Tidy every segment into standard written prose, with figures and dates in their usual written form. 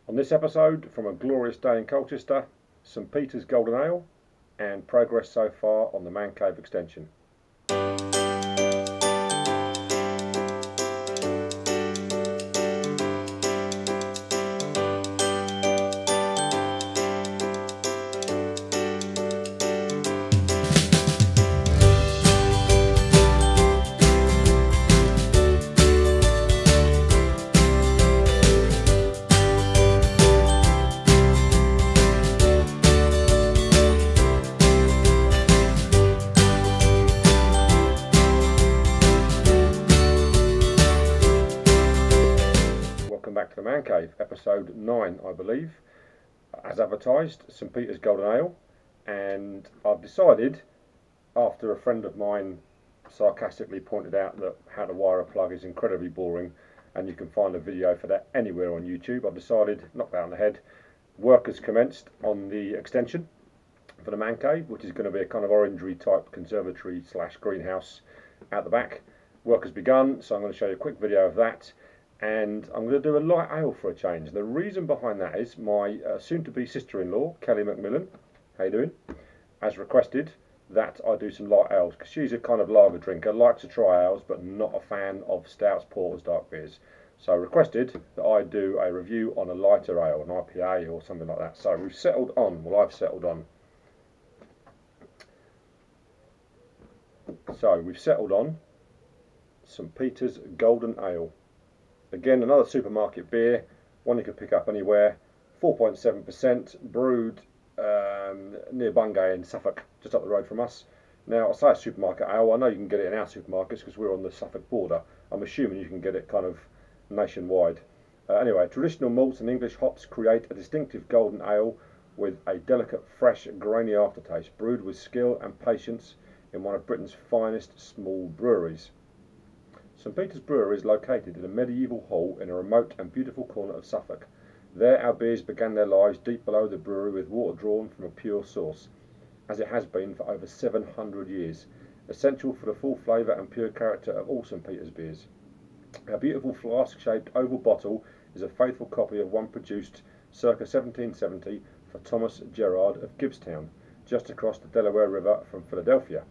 On this episode, from a glorious day in Colchester, St Peter's Golden Ale, and progress so far on the Man Cave extension. Welcome back to the Man Cave, episode 9 I believe, as advertised, St Peter's Golden Ale, and I've decided, after a friend of mine sarcastically pointed out that how to wire a plug is incredibly boring and you can find a video for that anywhere on YouTube, I've decided, knock that on the head. Work has commenced on the extension for the Man Cave, which is going to be a kind of orangery type conservatory slash greenhouse out the back. Work has begun, so I'm going to show you a quick video of that. And I'm going to do a light ale for a change. The reason behind that is my soon-to-be sister-in-law, Kelly McMillan, how you doing, has requested that I do some light ales, because she's a kind of lager drinker, likes to try ales, but not a fan of stouts, porters, dark beers. So requested that I do a review on a lighter ale, an IPA or something like that. So we've settled on, well I've settled on. So we've settled on St Peter's Golden Ale. Again, another supermarket beer, one you can pick up anywhere, 4.7%, brewed near Bungay in Suffolk, just up the road from us. Now, I say a supermarket ale, I know you can get it in our supermarkets because we're on the Suffolk border. I'm assuming you can get it kind of nationwide. Anyway, traditional malts and English hops create a distinctive golden ale with a delicate, fresh, grainy aftertaste, brewed with skill and patience in one of Britain's finest small breweries. St Peter's Brewery is located in a medieval hall in a remote and beautiful corner of Suffolk. There our beers began their lives deep below the brewery with water drawn from a pure source, as it has been for over 700 years, essential for the full flavour and pure character of all St Peter's beers. Our beautiful flask-shaped oval bottle is a faithful copy of one produced circa 1770 for Thomas Gerard of Gibbstown, just across the Delaware River from Philadelphia.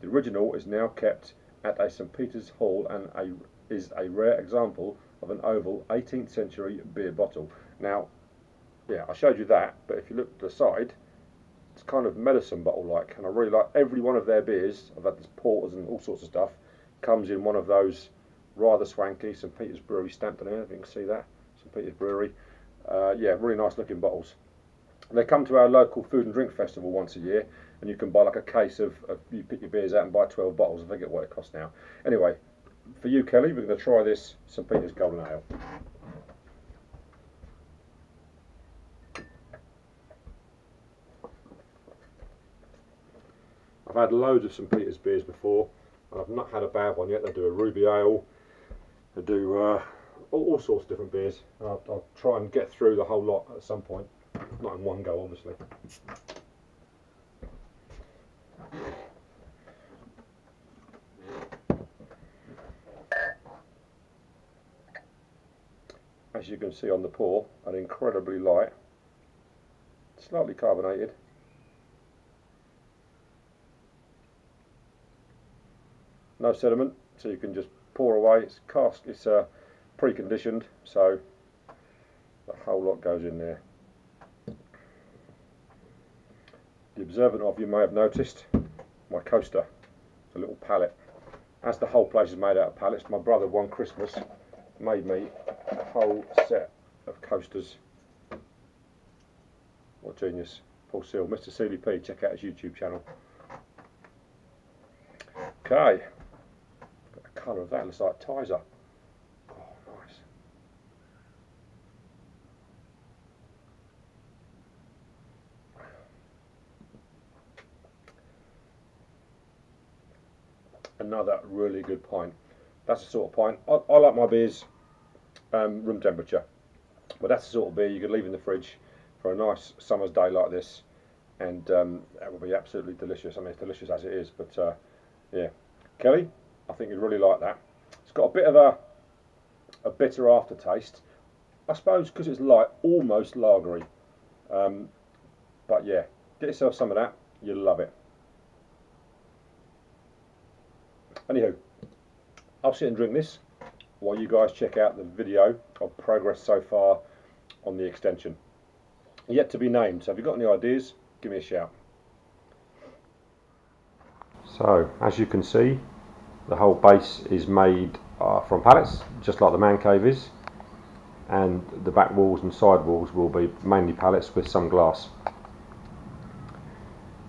The original is now kept at a St Peter's Hall and is a rare example of an oval 18th century beer bottle. Now, yeah, I showed you that, but if you look to the side, it's kind of medicine bottle like, and I really like every one of their beers. I've had this porters and all sorts of stuff, comes in one of those rather swanky St Peter's Brewery stamped on it. If you can see that, St Peter's Brewery. Yeah, really nice looking bottles. They come to our local food and drink festival once a year, and you can buy like a case of you pick your beers out and buy 12 bottles. I forget what it costs now. Anyway, for you, Kelly, we're going to try this St Peter's Golden Ale. I've had loads of St Peter's beers before, and I've not had a bad one yet. They do a ruby ale, they do all sorts of different beers. I'll try and get through the whole lot at some point, not in one go, obviously. As you can see on the pour, an incredibly light, slightly carbonated. No sediment, so you can just pour away. It's cask, it's pre-conditioned, so a whole lot goes in there. The observant of you may have noticed my coaster, it's a little pallet. As the whole place is made out of pallets, my brother one Christmas made me a whole set of coasters. What genius. Paul Seal, Mr. Sealy P, check out his YouTube channel. Okay, the colour of that looks like Tizer. Oh, nice. Another really good pint. That's the sort of pint. I like my beers room temperature, but that's the sort of beer you could leave in the fridge for a nice summer's day like this, and that will be absolutely delicious. I mean, it's delicious as it is, but yeah, Kelly, I think you'd really like that. It's got a bit of a bitter aftertaste. I suppose because it's light, almost lagery. But yeah, get yourself some of that, you'll love it. Anywho, I'll sit and drink this while you guys check out the video of progress so far on the extension. Yet to be named, so if you've got any ideas, give me a shout. So, as you can see, the whole base is made from pallets, just like the man cave is, and the back walls and side walls will be mainly pallets with some glass.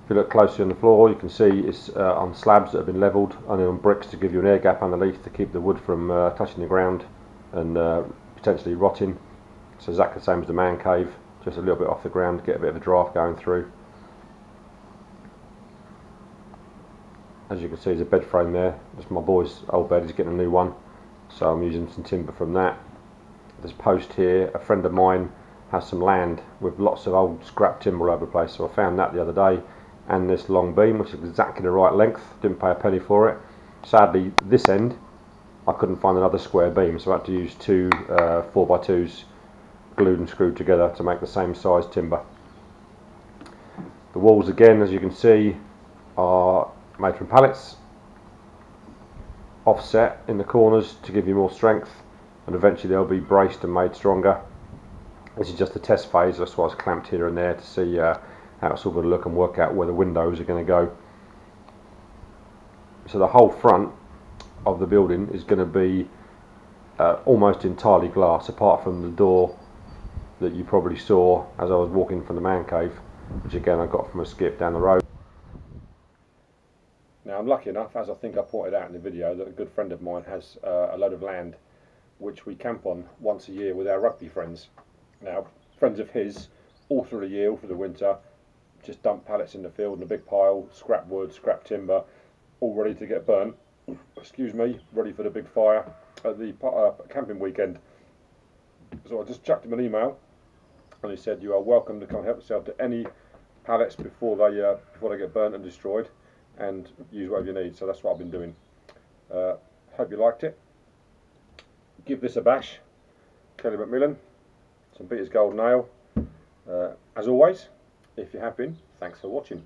If you look closely on the floor, you can see it's on slabs that have been levelled and on bricks to give you an air gap underneath to keep the wood from touching the ground and potentially rotting. So exactly the same as the man cave, just a little bit off the ground to get a bit of a draft going through. As you can see, there's a bed frame there. That's my boy's old bed, he's getting a new one, so I'm using some timber from that. There's a post here. A friend of mine has some land with lots of old scrap timber all over the place, so I found that the other day, and this long beam which is exactly the right length. Didn't pay a penny for it. Sadly, this end I couldn't find another square beam, so I had to use two 4x2s glued and screwed together to make the same size timber. The walls, again, as you can see, are made from pallets, offset in the corners to give you more strength, and eventually they'll be braced and made stronger. This is just the test phase, that's why it's clamped here and there to see how it's all going to look and work out where the windows are going to go. So the whole front of the building is going to be almost entirely glass, apart from the door that you probably saw as I was walking from the man cave, which again I got from a skip down the road. Now I'm lucky enough, as I think I pointed out in the video, that a good friend of mine has a load of land which we camp on once a year with our rugby friends. Now, friends of his, all through the year, all through the winter, just dump pallets in the field in a big pile, scrap wood, scrap timber, all ready to get burnt, excuse me, ready for the big fire at the camping weekend. So I just chucked him an email and he said, you are welcome to come help yourself to any pallets before they get burnt and destroyed, and use whatever you need. So that's what I've been doing. Hope you liked it. Give this a bash. Kelly Macmillan, some Peter's Golden Ale. As always, if you have been, thanks for watching.